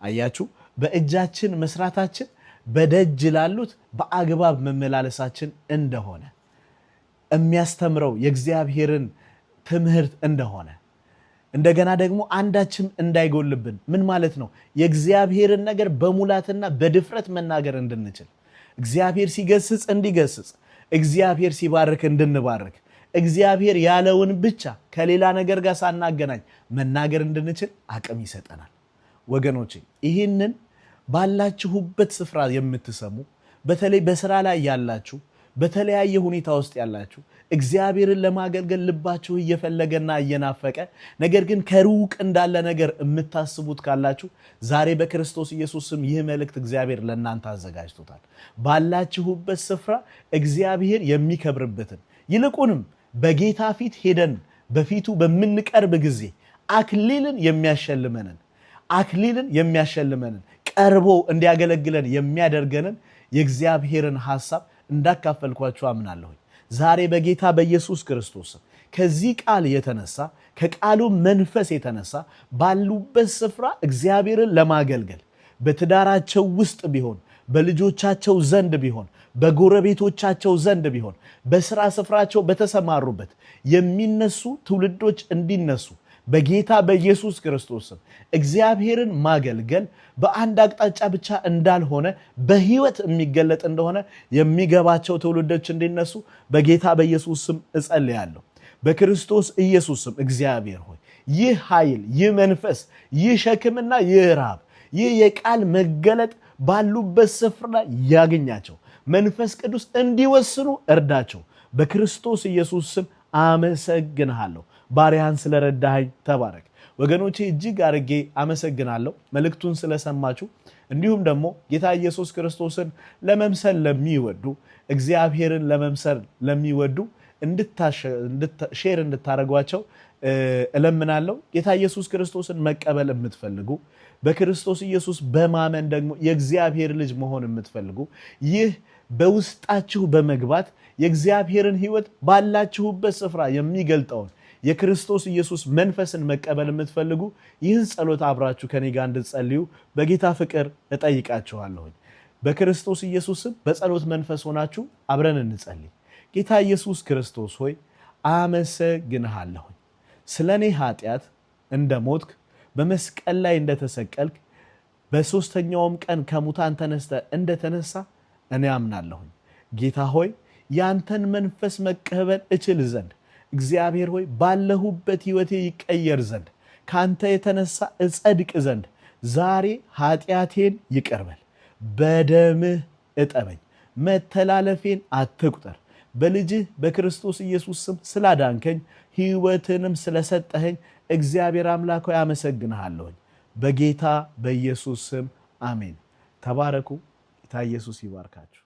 አያችሁ፣ በእጃችን መስራታችን በደጅ ላሉት በአግባብ መመላለሳችን እንደሆነ የሚያስተምረው የእግዚአብሔርን ትምህርት እንደሆነ እንደገና ደግሞ አንዳችም እንዳይጎልብን ምን ማለት ነው? የእግዚአብሔርን ነገር በሙላትና በድፍረት መናገር እንድንችል፣ እግዚአብሔር ሲገስጽ እንዲገስጽ፣ እግዚአብሔር ሲባርክ እንድንባርክ፣ እግዚአብሔር ያለውን ብቻ ከሌላ ነገር ጋር ሳናገናኝ መናገር እንድንችል አቅም ይሰጠናል። ወገኖቼ ይህንን ባላችሁበት ስፍራ የምትሰሙ በተለይ በስራ ላይ ያላችሁ፣ በተለያየ ሁኔታ ውስጥ ያላችሁ እግዚአብሔርን ለማገልገል ልባችሁ እየፈለገና እየናፈቀ ነገር ግን ከሩቅ እንዳለ ነገር የምታስቡት ካላችሁ ዛሬ በክርስቶስ ኢየሱስ ስም ይህ መልእክት እግዚአብሔር ለእናንተ አዘጋጅቶታል። ባላችሁበት ስፍራ እግዚአብሔር የሚከብርበትን ይልቁንም በጌታ ፊት ሄደን በፊቱ በምንቀርብ ጊዜ አክሊልን የሚያሸልመንን ቀርቦ እንዲያገለግለን የሚያደርገንን የእግዚአብሔርን ሐሳብ እንዳካፈልኳችሁ አምናለሁ። ዛሬ በጌታ በኢየሱስ ክርስቶስ ከዚህ ቃል የተነሳ ከቃሉ መንፈስ የተነሳ ባሉበት ስፍራ እግዚአብሔርን ለማገልገል በትዳራቸው ውስጥ ቢሆን፣ በልጆቻቸው ዘንድ ቢሆን በጎረቤቶቻቸው ዘንድ ቢሆን በስራ ስፍራቸው በተሰማሩበት የሚነሱ ትውልዶች እንዲነሱ በጌታ በኢየሱስ ክርስቶስ እግዚአብሔርን ማገልገል በአንድ አቅጣጫ ብቻ እንዳልሆነ በህይወት የሚገለጥ እንደሆነ የሚገባቸው ትውልዶች እንዲነሱ በጌታ በኢየሱስ ስም እጸልያለሁ። በክርስቶስ ኢየሱስ ስም እግዚአብሔር ሆይ ይህ ኃይል፣ ይህ መንፈስ፣ ይህ ሸክምና ይህ ረሃብ፣ ይህ የቃል መገለጥ ባሉበት ስፍራ ያገኛቸው። መንፈስ ቅዱስ እንዲወስኑ እርዳቸው። በክርስቶስ ኢየሱስ ስም አመሰግንሃለሁ። ባሪያን ስለረዳኸኝ ተባረክ። ወገኖቼ እጅግ አርጌ አመሰግናለሁ መልእክቱን ስለሰማችሁ። እንዲሁም ደግሞ ጌታ ኢየሱስ ክርስቶስን ለመምሰል ለሚወዱ እግዚአብሔርን ለመምሰል ለሚወዱ ሼር እንድታረጓቸው እለምናለሁ። ጌታ ኢየሱስ ክርስቶስን መቀበል የምትፈልጉ በክርስቶስ ኢየሱስ በማመን ደግሞ የእግዚአብሔር ልጅ መሆን የምትፈልጉ ይህ በውስጣችሁ በመግባት የእግዚአብሔርን ሕይወት ባላችሁበት ስፍራ የሚገልጠውን የክርስቶስ ኢየሱስ መንፈስን መቀበል የምትፈልጉ ይህን ጸሎት አብራችሁ ከኔ ጋር እንድትጸልዩ በጌታ ፍቅር እጠይቃችኋለሁ። በክርስቶስ ኢየሱስም በጸሎት መንፈስ ሆናችሁ አብረን እንጸልይ። ጌታ ኢየሱስ ክርስቶስ ሆይ አመሰግንሃለሁ። ስለኔ ኃጢአት እንደሞትክ በመስቀል ላይ እንደተሰቀልክ በሶስተኛውም ቀን ከሙታን ተነስተ እንደተነሳ እኔ አምናለሁ። ጌታ ሆይ ያንተን መንፈስ መቀበል እችል ዘንድ እግዚአብሔር ሆይ ባለሁበት ሕይወቴ ይቀየር ዘንድ ካንተ የተነሳ እጸድቅ ዘንድ ዛሬ ኃጢአቴን ይቅር በል፣ በደምህ እጠበኝ፣ መተላለፌን አትቁጠር። በልጅህ በክርስቶስ ኢየሱስ ስም ስላዳንከኝ ሕይወትንም ስለሰጠኸኝ እግዚአብሔር አምላክ ሆይ አመሰግንሃለሁ። በጌታ በኢየሱስ ስም አሜን። ተባረኩ። ጌታ ኢየሱስ ይባርካችሁ።